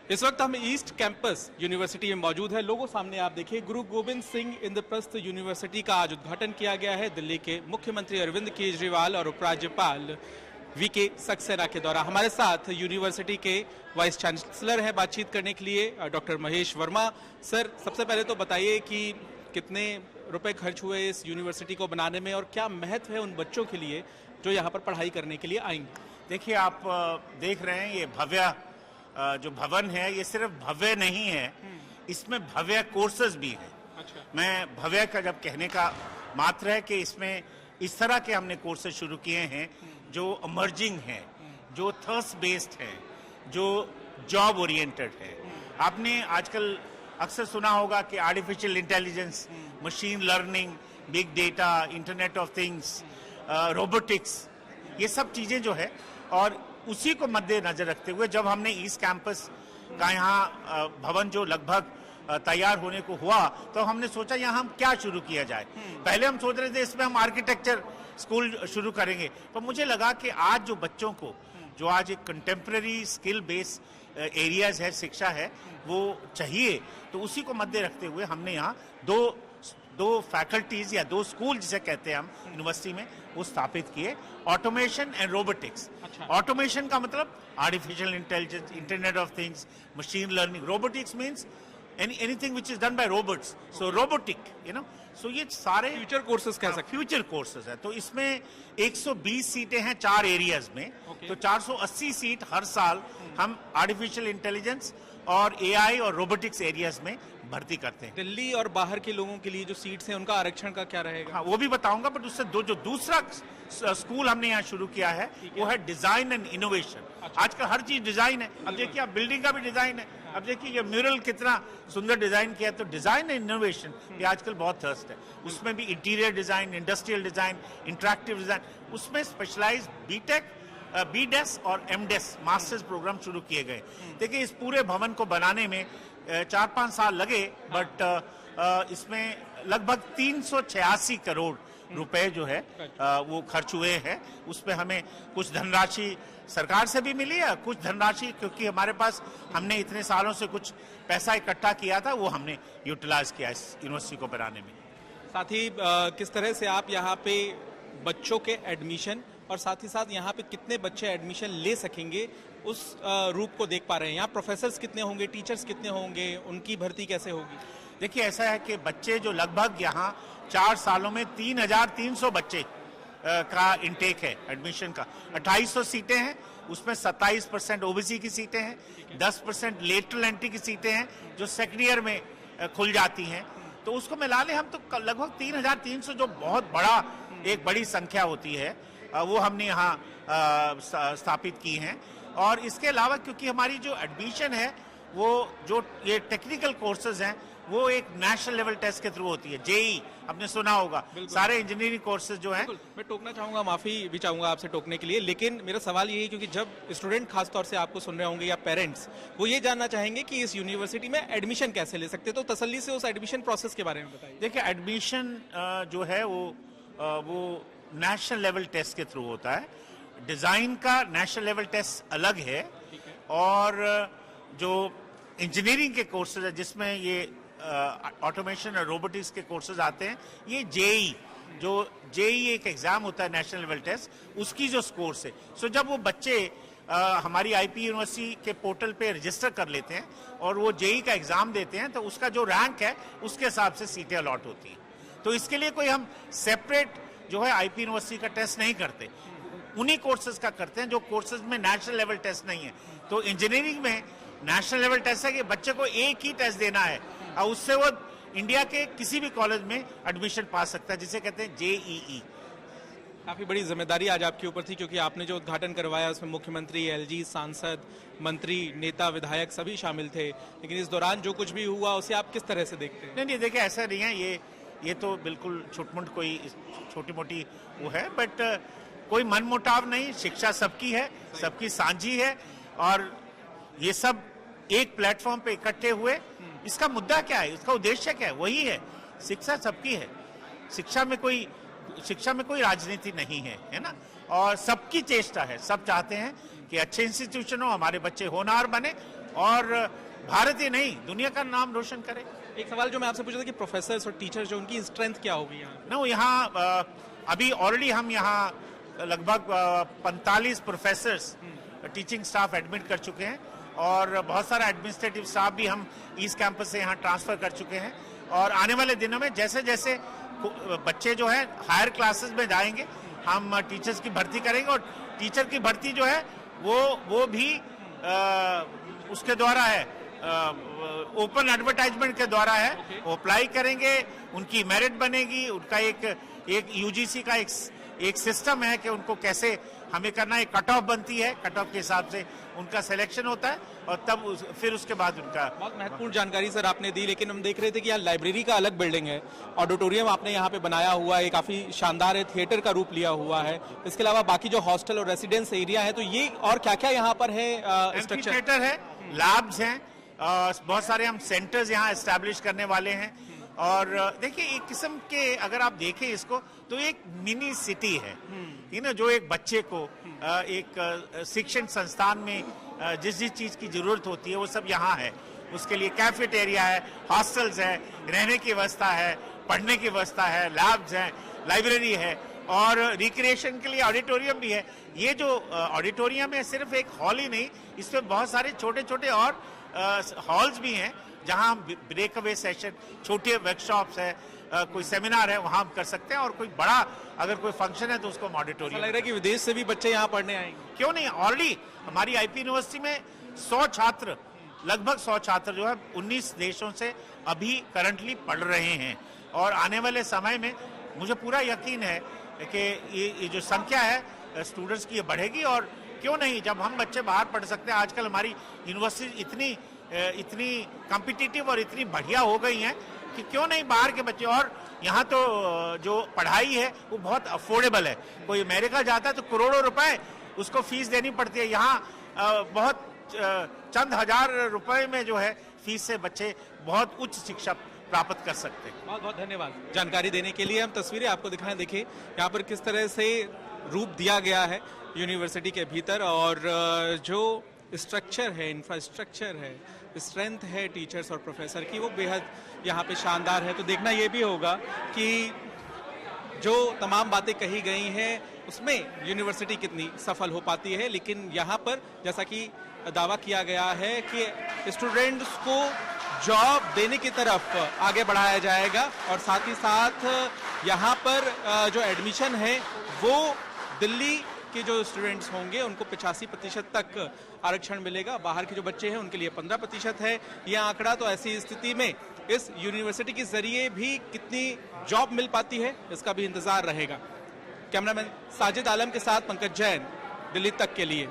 इस वक्त हम ईस्ट कैंपस यूनिवर्सिटी में मौजूद है। लोगों सामने आप देखिए, गुरु गोविंद सिंह इंद्रप्रस्थ यूनिवर्सिटी का आज उद्घाटन किया गया है दिल्ली के मुख्यमंत्री अरविंद केजरीवाल और उपराज्यपाल वीके सक्सेना के द्वारा। हमारे साथ यूनिवर्सिटी के वाइस चांसलर हैं बातचीत करने के लिए, डॉक्टर महेश वर्मा। सर, सबसे पहले तो बताइए कि कितने रुपए खर्च हुए इस यूनिवर्सिटी को बनाने में और क्या महत्व है उन बच्चों के लिए जो यहाँ पर पढ़ाई करने के लिए आएंगे। देखिए, आप देख रहे हैं ये भव्य जो भवन है, ये सिर्फ भव्य नहीं है, इसमें भव्य कोर्सेज भी हैं। अच्छा। मैं भव्य का जब कहने का मात्र है कि इसमें इस तरह के हमने कोर्सेज शुरू किए हैं जो इमर्जिंग हैं, जो थर्स्ट बेस्ड हैं, जो जॉब ओरिएंटेड है। आपने आजकल अक्सर सुना होगा कि artificial intelligence, machine learning, big data, internet of things, robotics, ये सब चीजें जो है, और उसी को मद्देनजर रखते हुए जब हमने ईस्ट कैंपस का यहाँ भवन जो लगभग तैयार होने को हुआ, तो हमने सोचा यहाँ हम क्या शुरू किया जाए। पहले हम सोच रहे थे इसमें हम आर्किटेक्चर स्कूल शुरू करेंगे, तो मुझे लगा कि आज जो बच्चों को, जो आज एक कंटेम्प्रेरी स्किल बेस एरियाज है, शिक्षा है, वो चाहिए, तो उसी को मद्दे रखते हुए हमने यहाँ दो फैकल्टीज या दो स्कूल जिसे कहते हैं हम यूनिवर्सिटी में, वो स्थापित किए। Automation and robotics. ऑटोमेशन का मतलब artificial intelligence, internet of things, machine learning. Robotics means anything which is done by robots, so robotic, so ये सारे फ्यूचर कोर्सेज कह सकते हैं। फ्यूचर कोर्सेज है। तो इसमें 120 सीटें हैं 4 एरियाज में। तो 480 सीट हर साल हम आर्टिफिशियल इंटेलिजेंस और एआई और रोबोटिक्स एरियाज में भर्ती करते हैं। दिल्ली और बाहर के लोगों के लिए जो सीट्स हैं उनका आरक्षण का क्या रहेगा? हाँ, वो भी बताऊंगा, बट उससे जो दूसरा स्कूल हमने यहाँ शुरू किया है वो है डिजाइन एंड इनोवेशन। आजकल हर चीज डिजाइन है। अब देखिए, आप बिल्डिंग का भी डिजाइन है। अब देखिए ये म्यूरल कितना सुंदर डिजाइन किया है। तो डिजाइन एंड इनोवेशन ये आजकल बहुत थर्स्ट है। उसमें भी interior design, industrial design, interactive design, उसमें स्पेशलाइज बीटेक, बीडेस और एमडेस मास्टर्स प्रोग्राम शुरू किए गए। देखिए, इस पूरे भवन को बनाने में 4-5 साल लगे, बट इसमें लगभग 386 करोड़ रुपए जो है वो खर्च हुए हैं। उसमें हमें कुछ धनराशि सरकार से भी मिली है, कुछ धनराशि क्योंकि हमारे पास हमने इतने सालों से कुछ पैसा इकट्ठा किया था, वो हमने यूटिलाइज किया इस यूनिवर्सिटी को बनाने में। साथ ही किस तरह से आप यहाँ पे बच्चों के एडमिशन और साथ ही साथ यहाँ पे कितने बच्चे एडमिशन ले सकेंगे उस रूप को देख पा रहे हैं? यहाँ प्रोफेसर्स कितने होंगे, टीचर्स कितने होंगे, उनकी भर्ती कैसे होगी? देखिए, ऐसा है कि बच्चे जो लगभग यहाँ 4 सालों में 3,300 बच्चे का इंटेक है एडमिशन का। 2800 सीटें हैं, उसमें 27% ओबीसी की सीटें हैं, 10% लेटरल एंट्री की सीटें हैं जो सेकेंड ईयर में खुल जाती हैं। तो उसको मिला ले हम तो लगभग 3,300, जो बहुत एक बड़ी संख्या होती है, वो हमने यहाँ स्थापित की हैं। और इसके अलावा क्योंकि हमारी जो एडमिशन है, वो जो ये टेक्निकल कोर्सेज हैं, वो एक नेशनल लेवल टेस्ट के थ्रू होती है। जेई आपने सुना होगा, सारे इंजीनियरिंग कोर्सेज जो हैं। मैं टोकना चाहूंगा, माफी भी चाहूंगा आपसे टोकने के लिए, लेकिन मेरा सवाल ये है क्योंकि जब स्टूडेंट खासतौर से आपको सुन रहे होंगे या पेरेंट्स, वो ये जानना चाहेंगे कि इस यूनिवर्सिटी में एडमिशन कैसे ले सकते, तो तसल्ली से उस एडमिशन प्रोसेस के बारे में बताइए। देखिए, एडमिशन जो है वो नेशनल लेवल टेस्ट के थ्रू होता है। डिजाइन का नेशनल लेवल टेस्ट अलग है, और जो इंजीनियरिंग के कोर्सेज है जिसमें ये ऑटोमेशन और रोबोटिक्स के कोर्सेज आते हैं, ये जेई एक एग्जाम होता है नेशनल लेवल टेस्ट, उसकी जो स्कोर्स है। सो जब वो बच्चे हमारी आईपी यूनिवर्सिटी के पोर्टल पे रजिस्टर कर लेते हैं और वो जेई का एग्जाम देते हैं, तो उसका जो रैंक है उसके हिसाब से सीटें अलॉट होती हैं। तो इसके लिए कोई हम सेपरेट जो है आईपी यूनिवर्सिटी का टेस्ट नहीं करते, उन्हीं कोर्सेज का करते हैं जो कोर्सेज में नेशनल लेवल टेस्ट नहीं है। तो इंजीनियरिंग में नेशनल लेवल टेस्ट है कि बच्चे को एक ही टेस्ट देना है और उससे वो इंडिया के किसी भी कॉलेज में एडमिशन पा सकता है, जिसे कहते हैं जेईई। काफी बड़ी जिम्मेदारी आज आपके ऊपर थी क्योंकि आपने जो उद्घाटन करवाया उसमें मुख्यमंत्री, एलजी, सांसद, मंत्री, नेता, विधायक सभी शामिल थे, लेकिन इस दौरान जो कुछ भी हुआ उसे आप किस तरह से देखते हैं? नहीं, देखिए, ऐसा नहीं है, ये तो बिल्कुल छोटमोट कोई छोटी मोटी वो है, बट कोई मनमुटाव नहीं। शिक्षा सबकी है, सबकी साझी है, और ये सब एक प्लेटफॉर्म पे इकट्ठे हुए। इसका मुद्दा क्या है, इसका उद्देश्य क्या है? वही है, शिक्षा सबकी है। शिक्षा में कोई राजनीति नहीं है ना। और सबकी चेष्टा है, सब चाहते हैं कि अच्छे इंस्टीट्यूशन हो, हमारे बच्चे होनहार बने, और भारत ही नहीं दुनिया का नाम रोशन करे। एक सवाल जो मैं आपसे पूछा था कि प्रोफेसर्स और टीचर्स जो उनकी स्ट्रेंथ क्या होगी यहाँ? नो, यहाँ अभी ऑलरेडी हम यहाँ लगभग 45 प्रोफेसर्स टीचिंग स्टाफ एडमिट कर चुके हैं और बहुत सारा एडमिनिस्ट्रेटिव स्टाफ भी हम ईस्ट कैंपस से यहाँ ट्रांसफर कर चुके हैं। और आने वाले दिनों में जैसे जैसे बच्चे जो है हायर क्लासेस में जाएंगे हम टीचर्स की भर्ती करेंगे और टीचर की भर्ती जो है वो भी उसके द्वारा है, ओपन एडवर्टाइजमेंट के द्वारा है। वो अप्लाई करेंगे, उनकी मेरिट बनेगी, उनका एक यूजीसी का एक सिस्टम है कि उनको कैसे हमें करना, एक कट ऑफ बनती है, कट ऑफ के हिसाब से उनका सिलेक्शन होता है और तब फिर उसके बाद उनका। बहुत महत्वपूर्ण जानकारी सर आपने दी, लेकिन हम देख रहे थे कि यहाँ लाइब्रेरी का अलग बिल्डिंग है, ऑडिटोरियम आपने यहाँ पे बनाया हुआ है, काफी शानदार है, थिएटर का रूप लिया हुआ है। इसके अलावा बाकी जो हॉस्टल और रेसिडेंस एरिया है, तो ये और क्या क्या यहाँ पर है? स्ट्रक्चर थिएटर है, लैब्स हैं, बहुत सारे हम सेंटर्स यहाँ एस्टैब्लिश करने वाले हैं। और देखिए एक किस्म के अगर आप देखें इसको तो एक मिनी सिटी है, जो एक बच्चे को एक शिक्षण संस्थान में जिस चीज की जरूरत होती है वो सब यहाँ है। उसके लिए कैफेटेरिया है, हॉस्टल्स है, रहने की व्यवस्था है, पढ़ने की व्यवस्था है, लैब्स हैं, लाइब्रेरी है और रिक्रिएशन के लिए ऑडिटोरियम भी है। ये जो ऑडिटोरियम है सिर्फ एक हॉल ही नहीं, इसमें बहुत सारे छोटे छोटे और हॉल्स भी हैं जहां हम ब्रेक अवे सेशन, छोटे वर्कशॉप्स है, कोई सेमिनार है वहां हम कर सकते हैं और कोई बड़ा अगर कोई फंक्शन है तो उसको हम ऑडिटोरियम। लग रहा है कि विदेश से भी बच्चे यहाँ पढ़ने आएंगे? क्यों नहीं, ऑलरेडी हमारी आईपी यूनिवर्सिटी में 100 छात्र, लगभग 100 छात्र जो है 19 देशों से अभी करंटली पढ़ रहे हैं और आने वाले समय में मुझे पूरा यकीन है कि ये जो संख्या है स्टूडेंट्स की ये बढ़ेगी। और क्यों नहीं, जब हम बच्चे बाहर पढ़ सकते हैं, आजकल हमारी यूनिवर्सिटी इतनी कॉम्पिटिटिव और इतनी बढ़िया हो गई हैं कि क्यों नहीं बाहर के बच्चे। और यहाँ तो जो पढ़ाई है वो बहुत अफोर्डेबल है। कोई अमेरिका जाता है तो करोड़ों रुपए उसको फीस देनी पड़ती है, यहाँ बहुत चंद हजार रुपए में जो है फीस से बच्चे बहुत उच्च शिक्षा प्राप्त कर सकते हैं। बहुत बहुत धन्यवाद जानकारी देने के लिए। हम तस्वीरें आपको दिखाएं, देखिए यहाँ पर किस तरह से रूप दिया गया है यूनिवर्सिटी के भीतर और जो स्ट्रक्चर है, इंफ्रास्ट्रक्चर है, स्ट्रेंथ है टीचर्स और प्रोफेसर की, वो बेहद यहाँ पे शानदार है। तो देखना ये भी होगा कि जो तमाम बातें कही गई हैं उसमें यूनिवर्सिटी कितनी सफल हो पाती है। लेकिन यहाँ पर जैसा कि दावा किया गया है कि स्टूडेंट्स को जॉब देने की तरफ आगे बढ़ाया जाएगा और साथ ही साथ यहाँ पर जो एडमिशन है वो दिल्ली के जो स्टूडेंट्स होंगे उनको 85% तक आरक्षण मिलेगा। बाहर के जो बच्चे हैं उनके लिए 15% है यह आंकड़ा। तो ऐसी स्थिति में इस यूनिवर्सिटी के जरिए भी कितनी जॉब मिल पाती है इसका भी इंतजार रहेगा। कैमरामैन साजिद आलम के साथ पंकज जैन, दिल्ली तक के लिए।